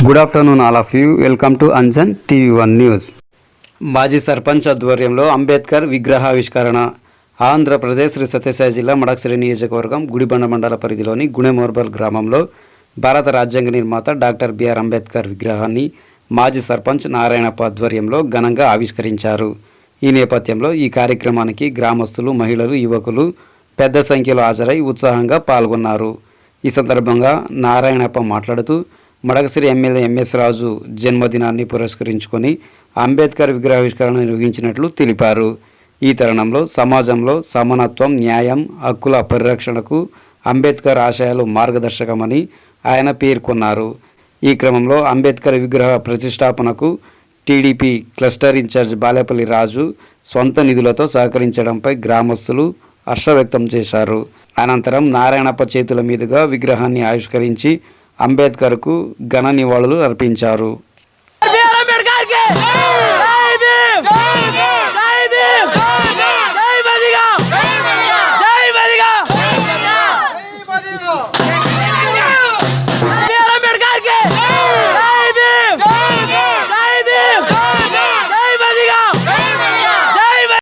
Good afternoon all of you. Welcome to Anjan TV one news. మాజీ సర్పంచ్ ఆధ్వర్యంలో అంబేద్కర్ విగ్రహావిష్కరణ. ఆంధ్రప్రదేశ్ శ్రీ సత్యసాయి జిల్లా మడకశిర నియోజకవర్గం గుడిబండ మండల పరిధిలోని గుణెమోర్బల్ గ్రామంలో భారత రాజ్యాంగ నిర్మాత డాక్టర్ బిఆర్ అంబేద్కర్ విగ్రహాన్ని మాజీ సర్పంచ్ నారాయణప్ప ఆధ్వర్యంలో ఘనంగా ఆవిష్కరించారు. ఈ నేపథ్యంలో ఈ కార్యక్రమానికి గ్రామస్తులు, మహిళలు, యువకులు పెద్ద సంఖ్యలో హాజరై ఉత్సాహంగా పాల్గొన్నారు. ఈ సందర్భంగా నారాయణప్ప మాట్లాడుతూ మడకశిర ఎమ్మెల్యే ఎంఎస్ రాజు జన్మదినాన్ని పురస్కరించుకొని అంబేద్కర్ విగ్రహావిష్కరణ నిర్వహించినట్లు తెలిపారు. ఈ తరుణంలో సమాజంలో సమానత్వం, న్యాయం, హక్కుల పరిరక్షణకు అంబేద్కర్ ఆశయాలు మార్గదర్శకమని ఆయన పేర్కొన్నారు. ఈ క్రమంలో అంబేద్కర్ విగ్రహ ప్రతిష్టాపనకు టీడీపీ క్లస్టర్ ఇన్ఛార్జ్ బాలేపల్లి రాజు స్వంత నిధులతో సహకరించడంపై గ్రామస్తులు హర్షం వ్యక్తం చేశారు. అనంతరం నారాయణప్ప చేతుల మీదుగా విగ్రహాన్ని ఆవిష్కరించి అంబేద్కర్కు ఘన నివాళులు అర్పించారు.